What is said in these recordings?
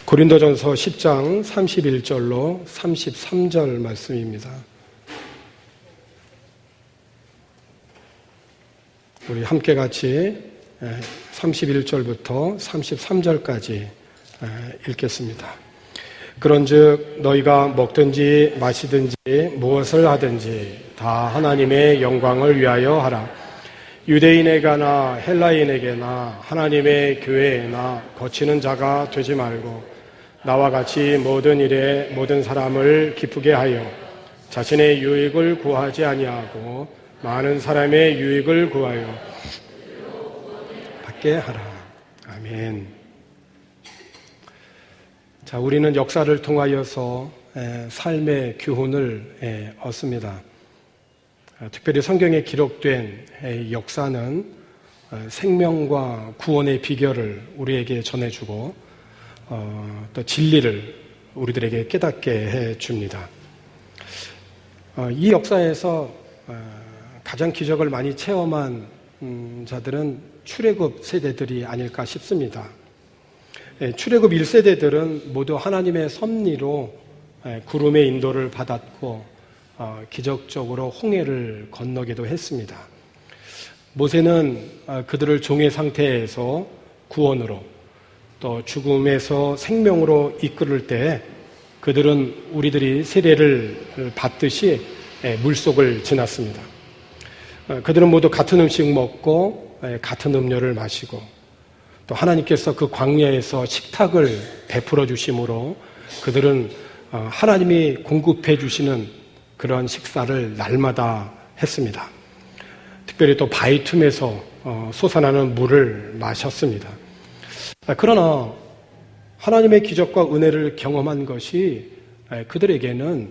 고린도전서 10장 31절로 33절 말씀입니다. 우리 함께 같이 31절부터 33절까지 읽겠습니다. 그런즉 너희가 먹든지 마시든지 무엇을 하든지 다 하나님의 영광을 위하여 하라. 유대인에게나 헬라인에게나 하나님의 교회에나 거치는 자가 되지 말고 나와 같이 모든 일에 모든 사람을 기쁘게 하여 자신의 유익을 구하지 아니하고 많은 사람의 유익을 구하여 받게 하라. 아멘. 자, 우리는 역사를 통하여서 삶의 교훈을 얻습니다. 특별히 성경에 기록된 역사는 생명과 구원의 비결을 우리에게 전해주고 또 진리를 우리들에게 깨닫게 해줍니다. 이 역사에서 가장 기적을 많이 체험한 자들은 출애굽 세대들이 아닐까 싶습니다. 출애굽 1세대들은 모두 하나님의 섭리로 구름의 인도를 받았고 기적적으로 홍해를 건너기도 했습니다. 모세는 그들을 종의 상태에서 구원으로 또 죽음에서 생명으로 이끌을 때 그들은 우리들이 세례를 받듯이 물속을 지났습니다. 그들은 모두 같은 음식 먹고 같은 음료를 마시고 또 하나님께서 그 광야에서 식탁을 베풀어 주심으로 그들은 하나님이 공급해 주시는 그런 식사를 날마다 했습니다. 특별히 또 바위 틈에서 솟아나는 물을 마셨습니다. 그러나 하나님의 기적과 은혜를 경험한 것이 그들에게는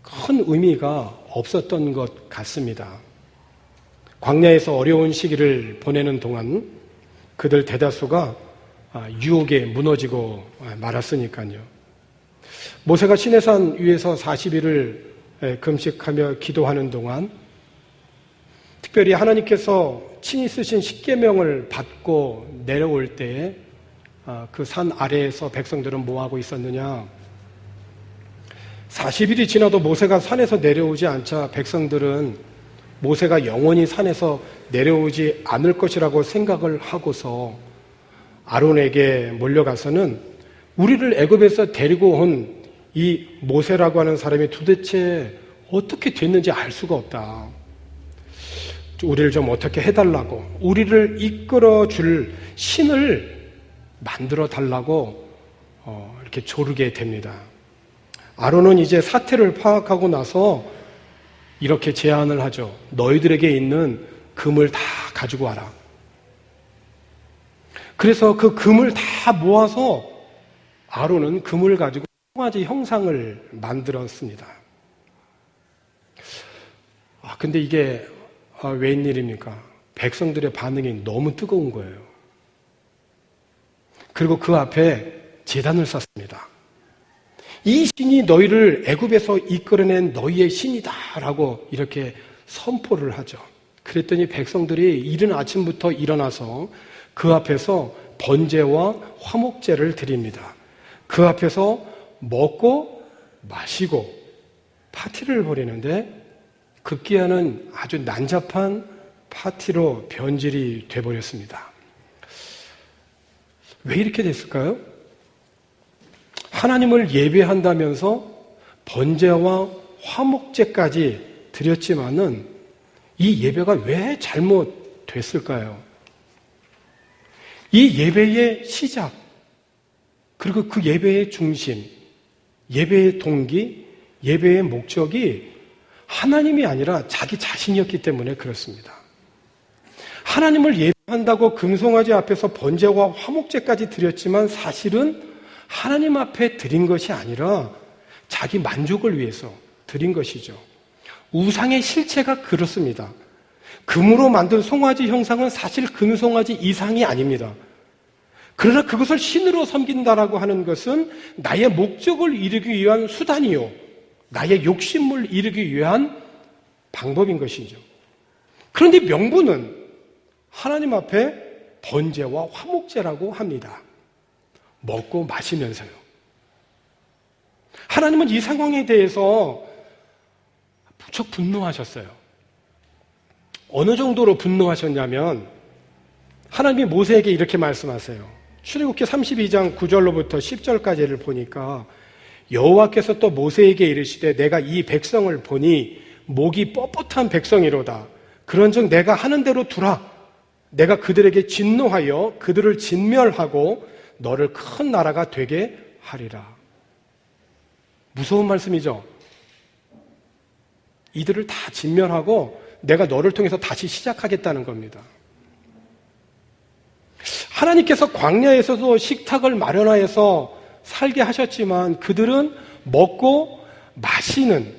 큰 의미가 없었던 것 같습니다. 광야에서 어려운 시기를 보내는 동안 그들 대다수가 유혹에 무너지고 말았으니까요. 모세가 시내산 위에서 40일을 금식하며 기도하는 동안 특별히 하나님께서 친히 쓰신 십계명을 받고 내려올 때에 그 산 아래에서 백성들은 뭐하고 있었느냐? 40일이 지나도 모세가 산에서 내려오지 않자 백성들은 모세가 영원히 산에서 내려오지 않을 것이라고 생각을 하고서 아론에게 몰려가서는 우리를 애굽에서 데리고 온 이 모세라고 하는 사람이 도대체 어떻게 됐는지 알 수가 없다. 우리를 좀 어떻게 해달라고, 우리를 이끌어줄 신을 만들어 달라고 이렇게 조르게 됩니다. 아론은 이제 사태를 파악하고 나서 이렇게 제안을 하죠. 너희들에게 있는 금을 다 가지고 와라. 그래서 그 금을 다 모아서 아론은 금을 가지고 송아지 형상을 만들었습니다. 근데 이게 웬일입니까? 백성들의 반응이 너무 뜨거운 거예요. 그리고 그 앞에 제단을 쌓습니다. 이 신이 너희를 애굽에서 이끌어낸 너희의 신이다라고 이렇게 선포를 하죠. 그랬더니 백성들이 이른 아침부터 일어나서 그 앞에서 번제와 화목제를 드립니다. 그 앞에서 먹고 마시고 파티를 벌이는데 급기야는 아주 난잡한 파티로 변질이 돼버렸습니다. 왜 이렇게 됐을까요? 하나님을 예배한다면서 번제와 화목제까지 드렸지만은 이 예배가 왜 잘못됐을까요? 이 예배의 시작, 그리고 그 예배의 중심, 예배의 동기, 예배의 목적이 하나님이 아니라 자기 자신이었기 때문에 그렇습니다. 하나님을 예배한다고 금송아지 앞에서 번제와 화목제까지 드렸지만 사실은 하나님 앞에 드린 것이 아니라 자기 만족을 위해서 드린 것이죠. 우상의 실체가 그렇습니다. 금으로 만든 송아지 형상은 사실 금송아지 이상이 아닙니다. 그러나 그것을 신으로 섬긴다라고 하는 것은 나의 목적을 이루기 위한 수단이요, 나의 욕심을 이루기 위한 방법인 것이죠. 그런데 명분은 하나님 앞에 번제와 화목제라고 합니다. 먹고 마시면서요. 하나님은 이 상황에 대해서 무척 분노하셨어요. 어느 정도로 분노하셨냐면 하나님이 모세에게 이렇게 말씀하세요. 출애굽기 32장 9절로부터 10절까지를 보니까 여호와께서 또 모세에게 이르시되 내가 이 백성을 보니 목이 뻣뻣한 백성이로다. 그런즉 내가 하는 대로 두라. 내가 그들에게 진노하여 그들을 진멸하고 너를 큰 나라가 되게 하리라. 무서운 말씀이죠. 이들을 다 진멸하고 내가 너를 통해서 다시 시작하겠다는 겁니다. 하나님께서 광야에서도 식탁을 마련하여서 살게 하셨지만 그들은 먹고 마시는,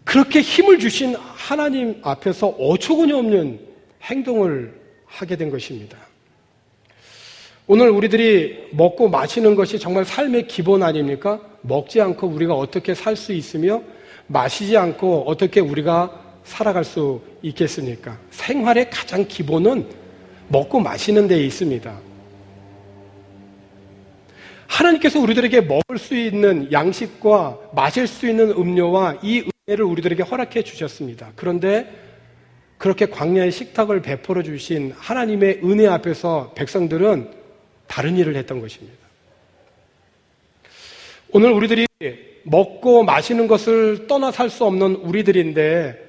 그렇게 힘을 주신 하나님 앞에서 어처구니 없는 행동을 하게 된 것입니다. 오늘 우리들이 먹고 마시는 것이 정말 삶의 기본 아닙니까? 먹지 않고 우리가 어떻게 살 수 있으며 마시지 않고 어떻게 우리가 살아갈 수 있겠습니까? 생활의 가장 기본은 먹고 마시는 데에 있습니다. 하나님께서 우리들에게 먹을 수 있는 양식과 마실 수 있는 음료와 이 은혜를 우리들에게 허락해 주셨습니다. 그런데 그렇게 광야의 식탁을 베풀어 주신 하나님의 은혜 앞에서 백성들은 다른 일을 했던 것입니다. 오늘 우리들이 먹고 마시는 것을 떠나 살 수 없는 우리들인데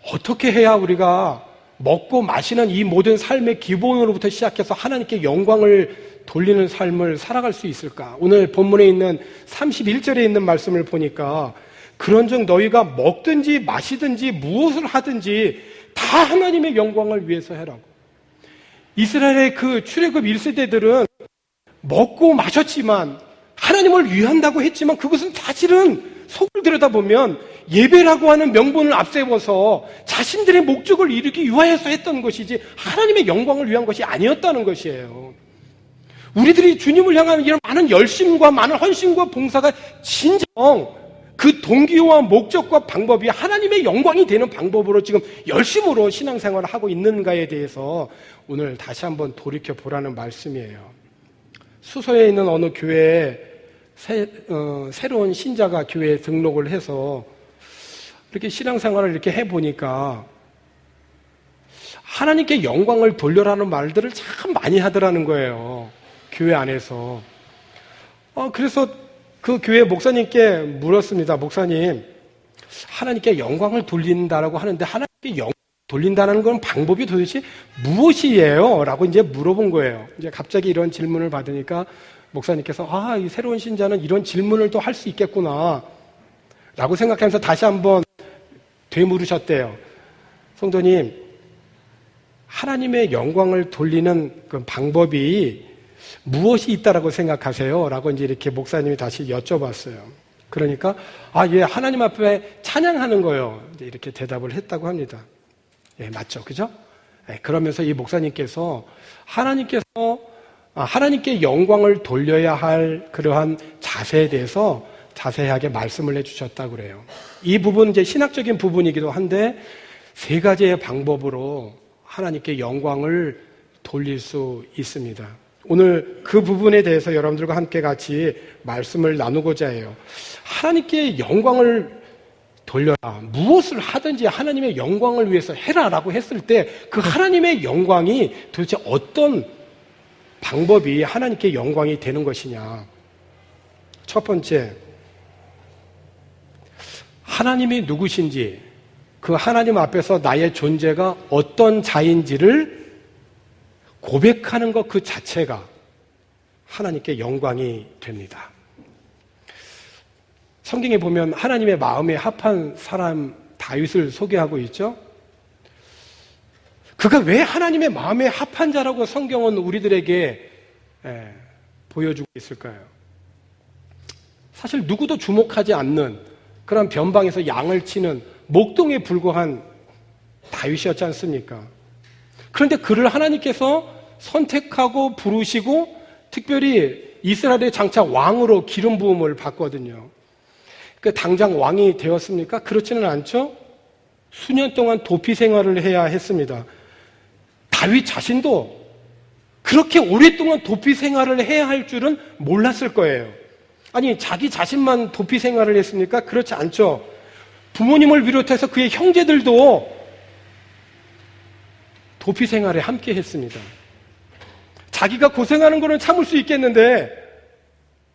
어떻게 해야 우리가 먹고 마시는 이 모든 삶의 기본으로부터 시작해서 하나님께 영광을 돌리는 삶을 살아갈 수 있을까? 오늘 본문에 있는 31절에 있는 말씀을 보니까 그런즉 너희가 먹든지 마시든지 무엇을 하든지 다 하나님의 영광을 위해서 해라고. 이스라엘의 그 출애굽 1세대들은 먹고 마셨지만 하나님을 위한다고 했지만 그것은 사실은 속을 들여다보면 예배라고 하는 명분을 앞세워서 자신들의 목적을 이루기 위하여서 했던 것이지 하나님의 영광을 위한 것이 아니었다는 것이에요. 우리들이 주님을 향한 이런 많은 열심과 많은 헌신과 봉사가 진정 그 동기와 목적과 방법이 하나님의 영광이 되는 방법으로 지금 열심으로 신앙생활을 하고 있는가에 대해서 오늘 다시 한번 돌이켜 보라는 말씀이에요. 수서에 있는 어느 교회에 새로운 신자가 교회에 등록을 해서 이렇게 신앙생활을 이렇게 해보니까 하나님께 영광을 돌려라는 말들을 참 많이 하더라는 거예요. 교회 안에서. 그래서 그 교회 목사님께 물었습니다. 목사님, 하나님께 영광을 돌린다라고 하는데 하나님께 영광을 돌린다는 건 방법이 도대체 무엇이에요? 라고 이제 물어본 거예요. 이제 갑자기 이런 질문을 받으니까 목사님께서 이 새로운 신자는 이런 질문을 또 할 수 있겠구나 라고 생각하면서 다시 한번 되물으셨대요. 성도님, 하나님의 영광을 돌리는 그 방법이 무엇이 있다라고 생각하세요? 라고 이제 이렇게 목사님이 다시 여쭤봤어요. 그러니까 예, 하나님 앞에 찬양하는 거요. 이제 이렇게 대답을 했다고 합니다. 예, 맞죠, 그죠? 예, 그러면서 이 목사님께서 하나님께 영광을 돌려야 할 그러한 자세에 대해서 자세하게 말씀을 해주셨다고 그래요. 이 부분은 이제 신학적인 부분이기도 한데 세 가지의 방법으로 하나님께 영광을 돌릴 수 있습니다. 오늘 그 부분에 대해서 여러분들과 함께 같이 말씀을 나누고자 해요. 하나님께 영광을 돌려라. 무엇을 하든지 하나님의 영광을 위해서 해라라고 했을 때 그 하나님의 영광이 도대체 어떤 방법이 하나님께 영광이 되는 것이냐. 첫 번째, 하나님이 누구신지, 그 하나님 앞에서 나의 존재가 어떤 자인지를 고백하는 것 그 자체가 하나님께 영광이 됩니다. 성경에 보면 하나님의 마음에 합한 사람 다윗을 소개하고 있죠. 그가 왜 하나님의 마음에 합한 자라고 성경은 우리들에게 보여주고 있을까요? 사실 누구도 주목하지 않는 그런 변방에서 양을 치는 목동에 불과한 다윗이었지 않습니까? 그런데 그를 하나님께서 선택하고 부르시고 특별히 이스라엘의 장차 왕으로 기름 부음을 받거든요. 당장 왕이 되었습니까? 그렇지는 않죠. 수년 동안 도피 생활을 해야 했습니다. 다윗 자신도 그렇게 오랫동안 도피 생활을 해야 할 줄은 몰랐을 거예요. 아니, 자기 자신만 도피 생활을 했습니까? 그렇지 않죠. 부모님을 비롯해서 그의 형제들도 도피 생활에 함께 했습니다. 자기가 고생하는 거는 참을 수 있겠는데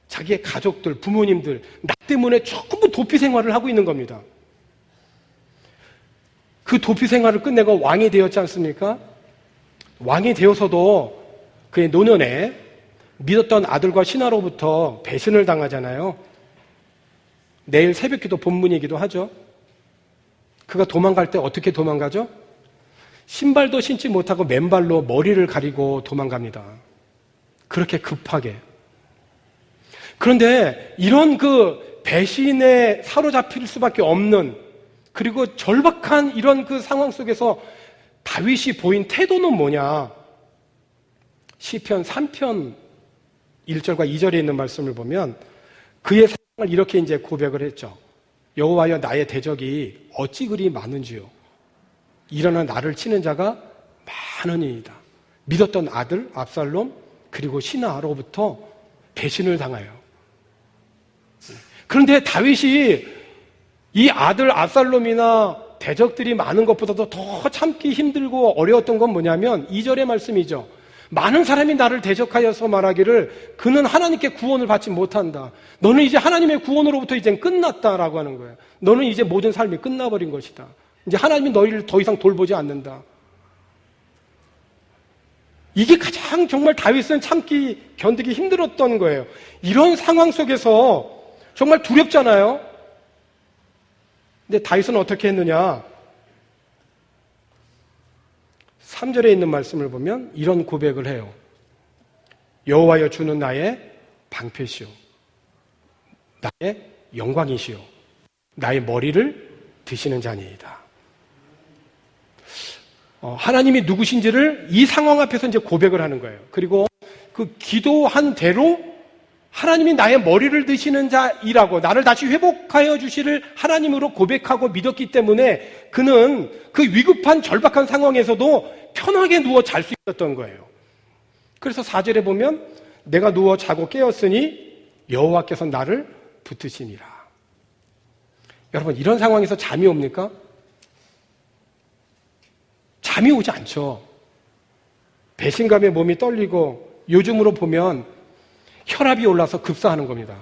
자기의 가족들, 부모님들, 나 때문에 전부 도피 생활을 하고 있는 겁니다. 그 도피 생활을 끝내고 왕이 되었지 않습니까? 왕이 되어서도 그의 노년에 믿었던 아들과 신하로부터 배신을 당하잖아요. 내일 새벽기도 본문이기도 하죠. 그가 도망갈 때 어떻게 도망가죠? 신발도 신지 못하고 맨발로 머리를 가리고 도망갑니다. 그렇게 급하게. 그런데 이런 그 배신에 사로잡힐 수밖에 없는, 그리고 절박한 이런 그 상황 속에서 다윗이 보인 태도는 뭐냐? 시편 3편 1절과 2절에 있는 말씀을 보면 그의 상황을 이렇게 이제 고백을 했죠. 여호와여, 나의 대적이 어찌 그리 많은지요. 일어나 나를 치는 자가 많으니이다. 믿었던 아들 압살롬 그리고 신하로부터 배신을 당하여. 그런데 다윗이 이 아들 압살롬이나 대적들이 많은 것보다도 더 참기 힘들고 어려웠던 건 뭐냐면 2절의 말씀이죠. 많은 사람이 나를 대적하여서 말하기를 그는 하나님께 구원을 받지 못한다. 너는 이제 하나님의 구원으로부터 이젠 끝났다라고 하는 거예요. 너는 이제 모든 삶이 끝나버린 것이다. 이제 하나님이 너희를 더 이상 돌보지 않는다. 이게 가장 정말 다윗은 참기, 견디기 힘들었던 거예요. 이런 상황 속에서 정말 두렵잖아요. 근데 다윗은 어떻게 했느냐? 3절에 있는 말씀을 보면 이런 고백을 해요. 여호와여, 주는 나의 방패시오, 나의 영광이시오, 나의 머리를 드시는 자니이다. 하나님이 누구신지를 이 상황 앞에서 이제 고백을 하는 거예요. 그리고 그 기도한 대로 하나님이 나의 머리를 드시는 자이라고, 나를 다시 회복하여 주시를 하나님으로 고백하고 믿었기 때문에 그는 그 위급한 절박한 상황에서도 편하게 누워 잘 수 있었던 거예요. 그래서 4절에 보면 내가 누워 자고 깨었으니 여호와께서 나를 붙드시니라. 여러분, 이런 상황에서 잠이 옵니까? 잠이 오지 않죠. 배신감에 몸이 떨리고 요즘으로 보면 혈압이 올라서 급사하는 겁니다.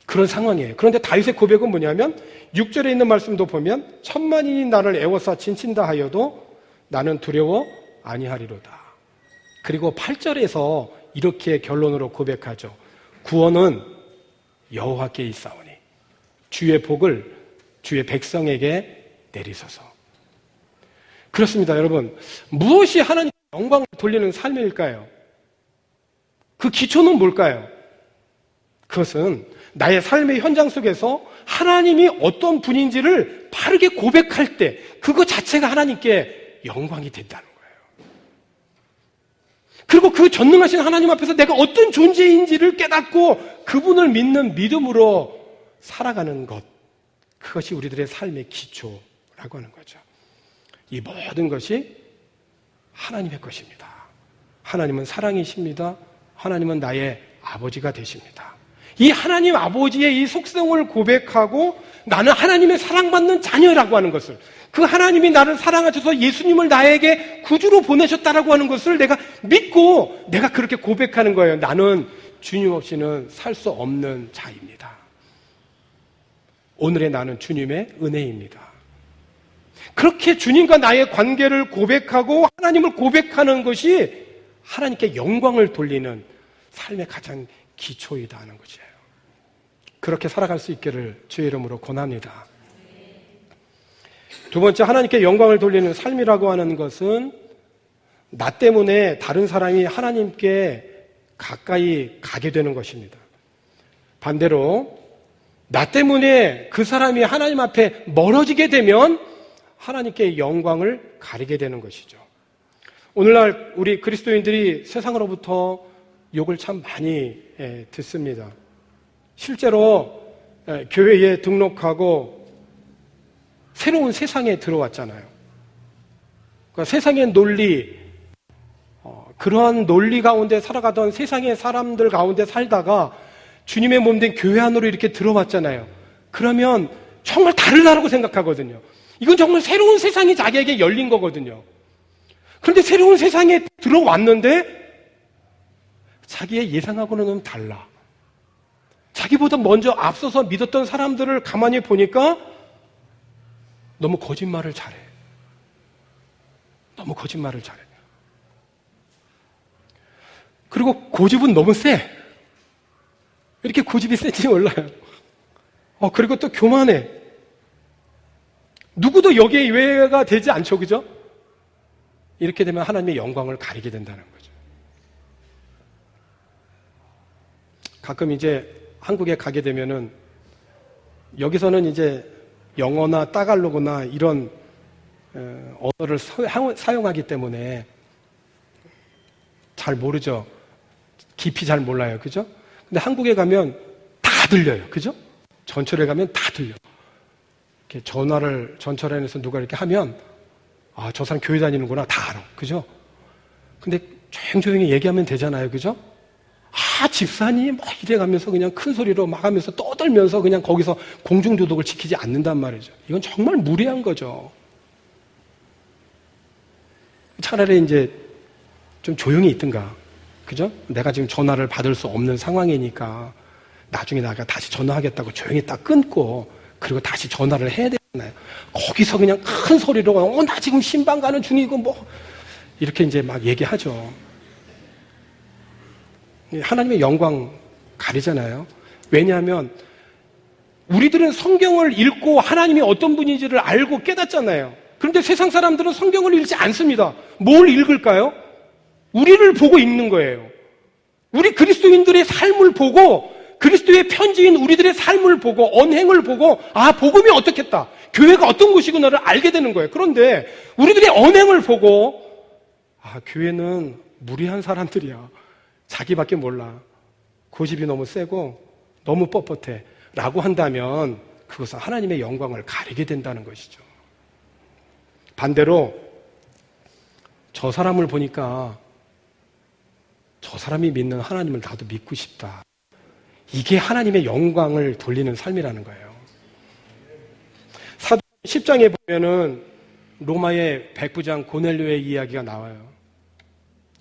그런 상황이에요. 그런데 다윗의 고백은 뭐냐면 6절에 있는 말씀도 보면 천만인이 나를 애워싸 진친다 하여도 나는 두려워 아니하리로다. 그리고 8절에서 이렇게 결론으로 고백하죠. 구원은 여호와께 있사오니 주의 복을 주의 백성에게 내리소서. 그렇습니다, 여러분. 무엇이 하나님의 영광을 돌리는 삶일까요? 그 기초는 뭘까요? 그것은 나의 삶의 현장 속에서 하나님이 어떤 분인지를 바르게 고백할 때 그것 자체가 하나님께 영광이 된다는 거예요. 그리고 그 전능하신 하나님 앞에서 내가 어떤 존재인지를 깨닫고 그분을 믿는 믿음으로 살아가는 것, 그것이 우리들의 삶의 기초라고 하는 거죠. 이 모든 것이 하나님의 것입니다. 하나님은 사랑이십니다. 하나님은 나의 아버지가 되십니다. 이 하나님 아버지의 이 속성을 고백하고 나는 하나님의 사랑받는 자녀라고 하는 것을, 그 하나님이 나를 사랑하셔서 예수님을 나에게 구주로 보내셨다라고 하는 것을 내가 믿고 내가 그렇게 고백하는 거예요. 나는 주님 없이는 살 수 없는 자입니다. 오늘의 나는 주님의 은혜입니다. 그렇게 주님과 나의 관계를 고백하고 하나님을 고백하는 것이 하나님께 영광을 돌리는 삶의 가장 기초이다 하는 것이에요. 그렇게 살아갈 수 있기를 주의 이름으로 권합니다. 두 번째, 하나님께 영광을 돌리는 삶이라고 하는 것은 나 때문에 다른 사람이 하나님께 가까이 가게 되는 것입니다. 반대로 나 때문에 그 사람이 하나님 앞에 멀어지게 되면 하나님께 영광을 가리게 되는 것이죠. 오늘날 우리 그리스도인들이 세상으로부터 욕을 참 많이 듣습니다. 실제로 교회에 등록하고 새로운 세상에 들어왔잖아요. 그러니까 세상의 논리, 그러한 논리 가운데 살아가던 세상의 사람들 가운데 살다가 주님의 몸 된 교회 안으로 이렇게 들어왔잖아요. 그러면 정말 다르다고 생각하거든요. 이건 정말 새로운 세상이 자기에게 열린 거거든요. 그런데 새로운 세상에 들어왔는데 자기의 예상하고는 너무 달라. 자기보다 먼저 앞서서 믿었던 사람들을 가만히 보니까 너무 거짓말을 잘해. 너무 거짓말을 잘해. 그리고 고집은 너무 세. 왜 이렇게 고집이 센지 몰라요. 그리고 또 교만해. 누구도 여기에 예외가 되지 않죠, 그죠? 이렇게 되면 하나님의 영광을 가리게 된다는 거죠. 가끔 이제 한국에 가게 되면은 여기서는 이제 영어나 따갈로그나 이런 언어를 사용하기 때문에 잘 모르죠. 깊이 잘 몰라요. 그죠? 근데 한국에 가면 다 들려요. 그죠? 전철에 가면 다 들려. 이렇게 전철에서 누가 이렇게 하면 저 사람 교회 다니는구나. 다 알아. 그죠? 근데 조용히 얘기하면 되잖아요. 그죠? 집사님 막 이래가면서 그냥 큰 소리로 막 하면서 떠들면서 그냥 거기서 공중도덕을 지키지 않는단 말이죠. 이건 정말 무례한 거죠. 차라리 이제 좀 조용히 있든가. 그죠? 내가 지금 전화를 받을 수 없는 상황이니까 나중에 내가 다시 전화하겠다고 조용히 딱 끊고 그리고 다시 전화를 해야 되잖아요. 거기서 그냥 큰 소리로 나 지금 신방 가는 중이고 뭐 이렇게 이제 막 얘기하죠. 하나님의 영광 가리잖아요. 왜냐하면 우리들은 성경을 읽고 하나님이 어떤 분인지를 알고 깨닫잖아요. 그런데 세상 사람들은 성경을 읽지 않습니다. 뭘 읽을까요? 우리를 보고 읽는 거예요. 우리 그리스도인들의 삶을 보고 그리스도의 편지인 우리들의 삶을 보고 언행을 보고 복음이 어떻겠다. 교회가 어떤 곳이구나를 알게 되는 거예요. 그런데 우리들의 언행을 보고 교회는 무리한 사람들이야. 자기밖에 몰라. 고집이 너무 세고 너무 뻣뻣해. 라고 한다면 그것은 하나님의 영광을 가리게 된다는 것이죠. 반대로 저 사람을 보니까 저 사람이 믿는 하나님을 나도 믿고 싶다. 이게 하나님의 영광을 돌리는 삶이라는 거예요. 사도행 10장에 보면은 로마의 백부장 고넬료의 이야기가 나와요.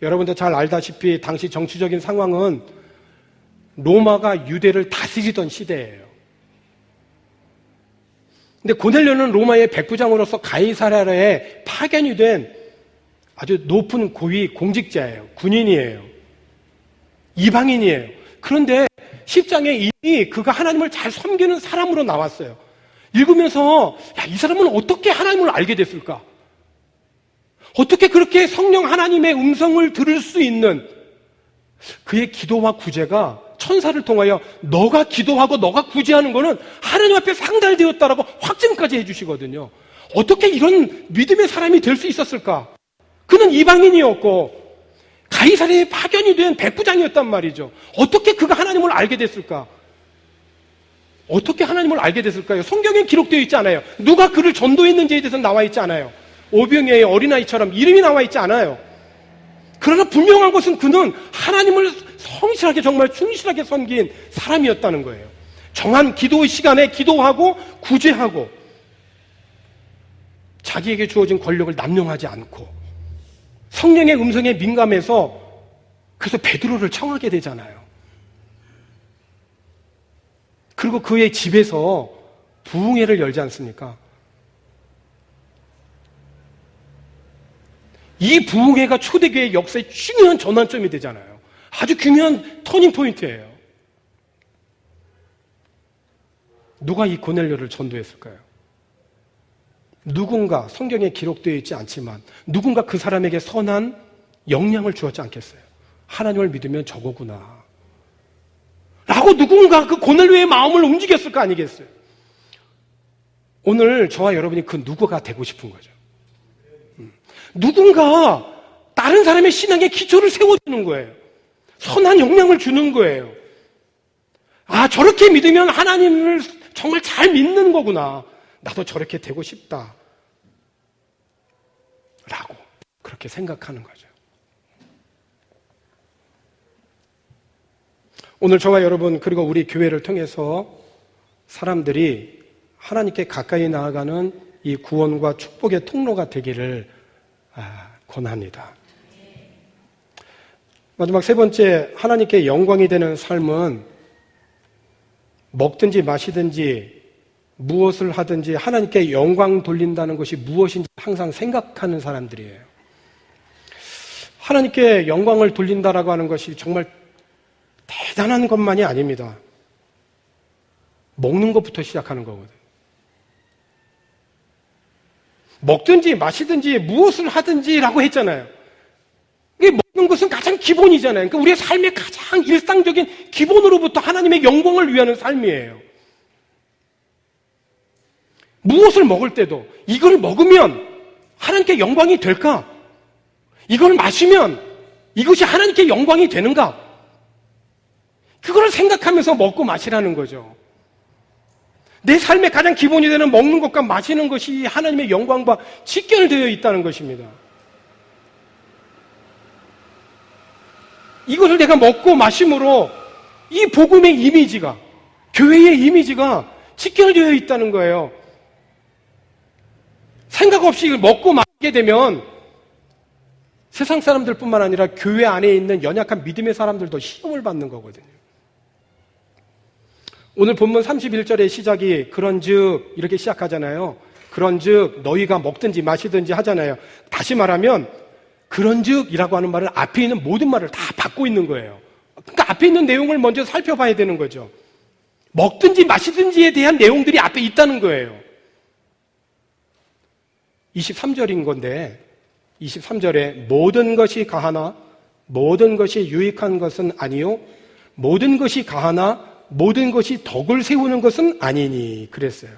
여러분도 잘 알다시피 당시 정치적인 상황은 로마가 유대를 다스리던 시대예요. 근데 고넬료는 로마의 백부장으로서 가이사랴에 파견이 된 아주 높은 고위 공직자예요. 군인이에요. 이방인이에요. 그런데 10장에 이미 그가 하나님을 잘 섬기는 사람으로 나왔어요. 읽으면서 이 사람은 어떻게 하나님을 알게 됐을까? 어떻게 그렇게 성령 하나님의 음성을 들을 수 있는 그의 기도와 구제가 천사를 통하여 너가 기도하고 너가 구제하는 거는 하나님 앞에 상달되었다라고 확증까지 해주시거든요. 어떻게 이런 믿음의 사람이 될 수 있었을까? 그는 이방인이었고 가이사랴에 파견이 된 백부장이었단 말이죠. 어떻게 그가 하나님을 알게 됐을까? 어떻게 하나님을 알게 됐을까요? 성경에 기록되어 있지 않아요. 누가 그를 전도했는지에 대해서 나와 있지 않아요. 오병이어의 어린아이처럼 이름이 나와 있지 않아요. 그러나 분명한 것은 그는 하나님을 성실하게 정말 충실하게 섬긴 사람이었다는 거예요. 정한 기도의 시간에 기도하고 구제하고 자기에게 주어진 권력을 남용하지 않고 성령의 음성에 민감해서 그래서 베드로를 청하게 되잖아요. 그리고 그의 집에서 부흥회를 열지 않습니까? 이 부흥회가 초대교회 역사의 중요한 전환점이 되잖아요. 아주 중요한 터닝 포인트예요. 누가 이 고넬료를 전도했을까요? 누군가 성경에 기록되어 있지 않지만 누군가 그 사람에게 선한 영향을 주었지 않겠어요? 하나님을 믿으면 저거구나 라고 누군가 그 고넬료의 마음을 움직였을 거 아니겠어요? 오늘 저와 여러분이 그 누구가 되고 싶은 거죠. 누군가 다른 사람의 신앙의 기초를 세워주는 거예요. 선한 영향을 주는 거예요. 저렇게 믿으면 하나님을 정말 잘 믿는 거구나. 나도 저렇게 되고 싶다. 라고 그렇게 생각하는 거죠. 오늘 저와 여러분 그리고 우리 교회를 통해서 사람들이 하나님께 가까이 나아가는 이 구원과 축복의 통로가 되기를 권합니다. 마지막 세 번째, 하나님께 영광이 되는 삶은 먹든지 마시든지 무엇을 하든지 하나님께 영광 돌린다는 것이 무엇인지 항상 생각하는 사람들이에요. 하나님께 영광을 돌린다라고 하는 것이 정말 대단한 것만이 아닙니다. 먹는 것부터 시작하는 거거든요. 먹든지 마시든지 무엇을 하든지라고 했잖아요. 이게 먹는 것은 가장 기본이잖아요. 그러니까 우리의 삶의 가장 일상적인 기본으로부터 하나님의 영광을 위하는 삶이에요. 무엇을 먹을 때도 이걸 먹으면 하나님께 영광이 될까? 이걸 마시면 이것이 하나님께 영광이 되는가? 그걸 생각하면서 먹고 마시라는 거죠. 내 삶의 가장 기본이 되는 먹는 것과 마시는 것이 하나님의 영광과 직결되어 있다는 것입니다. 이것을 내가 먹고 마심으로 이 복음의 이미지가, 교회의 이미지가 직결되어 있다는 거예요. 생각 없이 이걸 먹고 마시게 되면 세상 사람들뿐만 아니라 교회 안에 있는 연약한 믿음의 사람들도 시험을 받는 거거든요. 오늘 본문 31절의 시작이 그런즉 이렇게 시작하잖아요. 그런즉 너희가 먹든지 마시든지 하잖아요. 다시 말하면 그런즉이라고 하는 말은 앞에 있는 모든 말을 다 받고 있는 거예요. 그러니까 앞에 있는 내용을 먼저 살펴봐야 되는 거죠. 먹든지 마시든지에 대한 내용들이 앞에 있다는 거예요. 23절인 건데 23절에 모든 것이 가하나 모든 것이 유익한 것은 아니요 모든 것이 가하나 모든 것이 덕을 세우는 것은 아니니 그랬어요.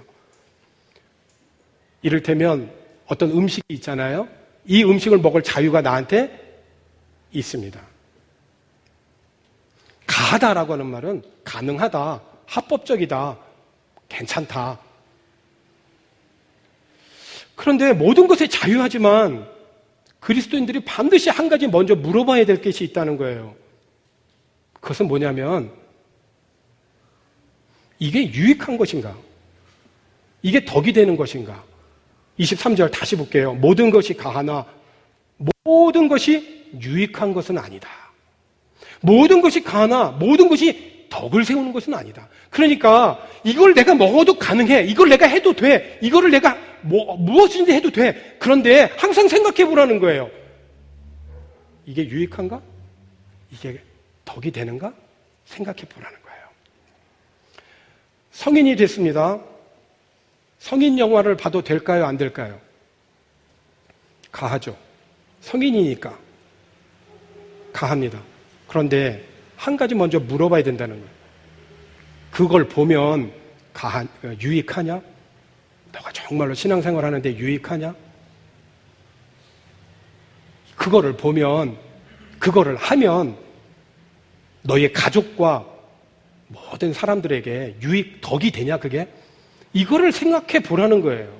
이를테면 어떤 음식이 있잖아요. 이 음식을 먹을 자유가 나한테 있습니다. 가하다라고 하는 말은 가능하다, 합법적이다, 괜찮다. 그런데 모든 것에 자유하지만 그리스도인들이 반드시 한 가지 먼저 물어봐야 될 것이 있다는 거예요. 그것은 뭐냐면 이게 유익한 것인가? 이게 덕이 되는 것인가? 23절 다시 볼게요. 모든 것이 가하나 모든 것이 유익한 것은 아니다. 모든 것이 가하나 모든 것이 덕을 세우는 것은 아니다. 그러니까 이걸 내가 먹어도 가능해. 이걸 내가 해도 돼. 이거를 내가 무엇인지 해도 돼. 그런데 항상 생각해 보라는 거예요. 이게 유익한가? 이게 덕이 되는가? 생각해 보라는 거예요. 성인이 됐습니다. 성인 영화를 봐도 될까요? 안 될까요? 가하죠. 성인이니까 가합니다. 그런데 한 가지 먼저 물어봐야 된다는 거예요. 그걸 보면 유익하냐? 너가 정말로 신앙생활 하는데 유익하냐? 그거를 보면, 그거를 하면 너의 가족과 모든 사람들에게 덕이 되냐 그게? 이거를 생각해 보라는 거예요.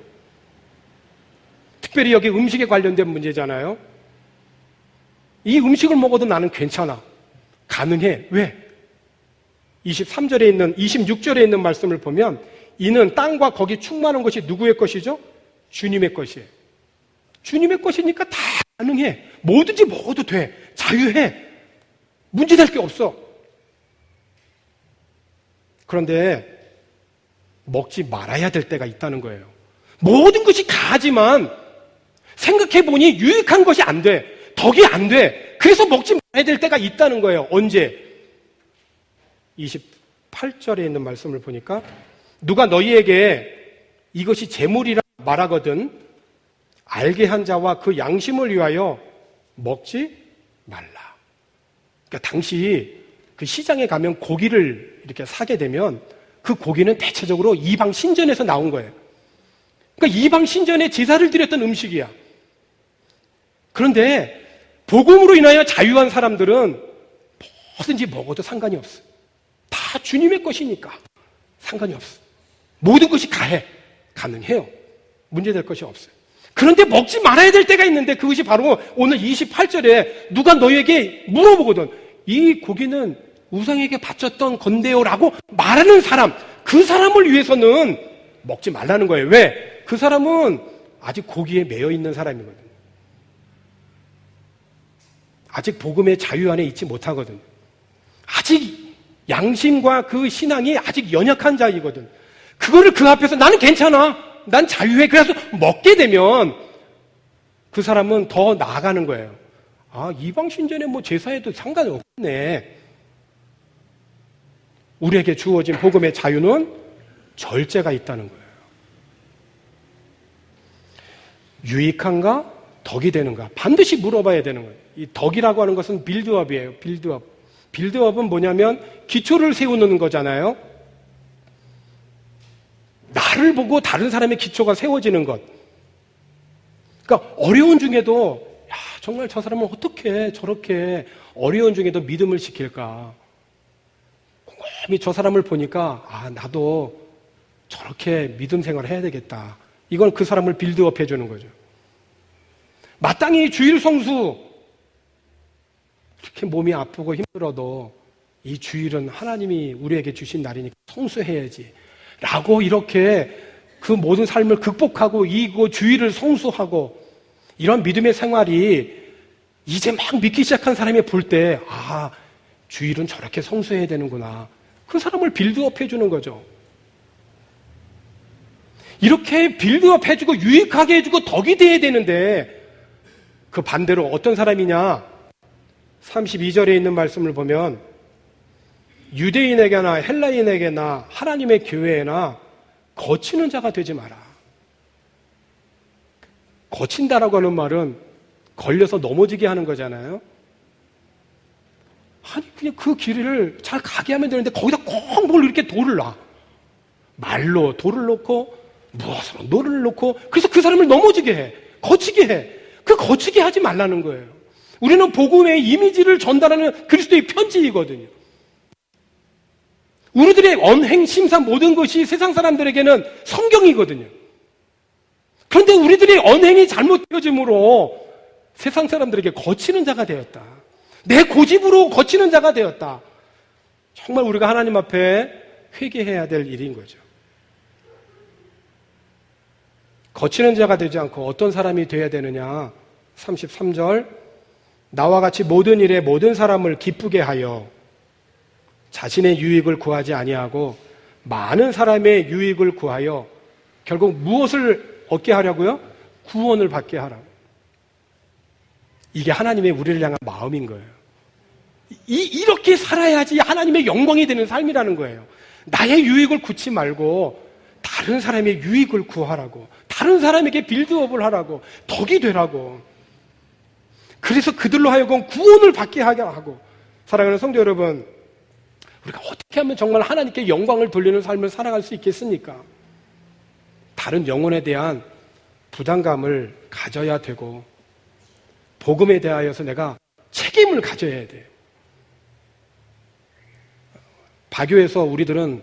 특별히 여기 음식에 관련된 문제잖아요. 이 음식을 먹어도 나는 괜찮아. 가능해. 왜? 26절에 있는 말씀을 보면 이는 땅과 거기 충만한 것이 누구의 것이죠? 주님의 것이에요. 주님의 것이니까 다 가능해. 뭐든지 먹어도 돼. 자유해. 문제될 게 없어. 그런데 먹지 말아야 될 때가 있다는 거예요. 모든 것이 가하지만 생각해보니 유익한 것이 안 돼. 덕이 안 돼. 그래서 먹지 말아야 될 때가 있다는 거예요. 언제? 28절에 있는 말씀을 보니까 누가 너희에게 이것이 재물이라 말하거든 알게 한 자와 그 양심을 위하여 먹지 말라. 그러니까 당시 그 시장에 가면 고기를 이렇게 사게 되면 그 고기는 대체적으로 이방 신전에서 나온 거예요. 그러니까 이방 신전에 제사를 드렸던 음식이야. 그런데 복음으로 인하여 자유한 사람들은 뭐든지 먹어도 상관이 없어. 다 주님의 것이니까 상관이 없어. 모든 것이 가능해요. 문제될 것이 없어요. 그런데 먹지 말아야 될 때가 있는데 그것이 바로 오늘 28절에 누가 너에게 물어보거든. 이 고기는 우상에게 바쳤던 건데요라고 말하는 사람, 그 사람을 위해서는 먹지 말라는 거예요. 왜? 그 사람은 아직 고기에 매여 있는 사람이거든요. 아직 복음의 자유 안에 있지 못하거든요. 아직 양심과 그 신앙이 아직 연약한 자이거든. 그거를 그 앞에서 나는 괜찮아, 난 자유해, 그래서 먹게 되면 그 사람은 더 나아가는 거예요. 아, 이방신전에 뭐 제사해도 상관이 없네. 우리에게 주어진 복음의 자유는 절제가 있다는 거예요. 유익한가? 덕이 되는가? 반드시 물어봐야 되는 거예요. 이 덕이라고 하는 것은 빌드업이에요. 빌드업. 빌드업은 뭐냐면 기초를 세우는 거잖아요. 나를 보고 다른 사람의 기초가 세워지는 것. 그러니까 어려운 중에도 야, 정말 저 사람은 어떻게 저렇게 어려운 중에도 믿음을 지킬까? 곰곰이 저 사람을 보니까 아, 나도 저렇게 믿음 생활을 해야 되겠다. 이건 그 사람을 빌드업 해주는 거죠. 마땅히 주일 성수, 이렇게 몸이 아프고 힘들어도 이 주일은 하나님이 우리에게 주신 날이니까 성수해야지 라고 이렇게 그 모든 삶을 극복하고 이 주일을 성수하고 이런 믿음의 생활이 이제 막 믿기 시작한 사람이 볼 때 아, 주일은 저렇게 성수해야 되는구나. 그 사람을 빌드업 해주는 거죠. 이렇게 빌드업 해주고 유익하게 해주고 덕이 돼야 되는데 그 반대로 어떤 사람이냐? 32절에 있는 말씀을 보면 유대인에게나 헬라인에게나 하나님의 교회에나 거치는 자가 되지 마라. 거친다라고 하는 말은 걸려서 넘어지게 하는 거잖아요. 아니 그냥 그 길을 잘 가게 하면 되는데 거기다 꼭 뭘 이렇게 돌을 놔. 말로 돌을 놓고 무엇으로 돌을 놓고 그래서 그 사람을 넘어지게 해. 거치게 해. 그 거치게 하지 말라는 거예요. 우리는 복음의 이미지를 전달하는 그리스도의 편지이거든요. 우리들의 언행, 심사 모든 것이 세상 사람들에게는 성경이거든요. 그런데 우리들의 언행이 잘못되어짐으로 세상 사람들에게 거치는 자가 되었다. 내 고집으로 거치는 자가 되었다. 정말 우리가 하나님 앞에 회개해야 될 일인 거죠. 거치는 자가 되지 않고 어떤 사람이 되어야 되느냐? 33절 나와 같이 모든 일에 모든 사람을 기쁘게 하여 자신의 유익을 구하지 아니하고 많은 사람의 유익을 구하여 결국 무엇을 얻게 하려고요? 구원을 받게 하라고. 이게 하나님의 우리를 향한 마음인 거예요. 이렇게 살아야지 하나님의 영광이 되는 삶이라는 거예요. 나의 유익을 구치 말고 다른 사람의 유익을 구하라고, 다른 사람에게 빌드업을 하라고, 덕이 되라고. 그래서 그들로 하여금 구원을 받게 하게 하고. 사랑하는 성도 여러분, 우리가 어떻게 하면 정말 하나님께 영광을 돌리는 삶을 살아갈 수 있겠습니까? 다른 영혼에 대한 부담감을 가져야 되고 복음에 대하여서 내가 책임을 가져야 돼요. 바교에서 우리들은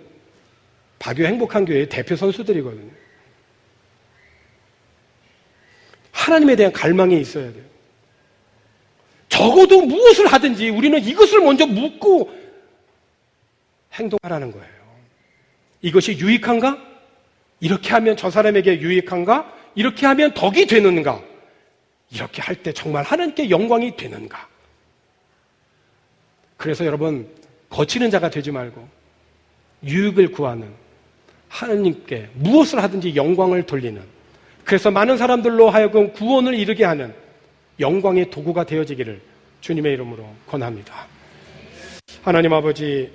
바교 행복한 교회의 대표 선수들이거든요. 하나님에 대한 갈망이 있어야 돼요. 적어도 무엇을 하든지 우리는 이것을 먼저 묻고 행동하라는 거예요. 이것이 유익한가? 이렇게 하면 저 사람에게 유익한가? 이렇게 하면 덕이 되는가? 이렇게 할 때 정말 하나님께 영광이 되는가? 그래서 여러분, 거치는 자가 되지 말고 유익을 구하는, 하나님께 무엇을 하든지 영광을 돌리는, 그래서 많은 사람들로 하여금 구원을 이루게 하는 영광의 도구가 되어지기를 주님의 이름으로 권합니다. 하나님 아버지,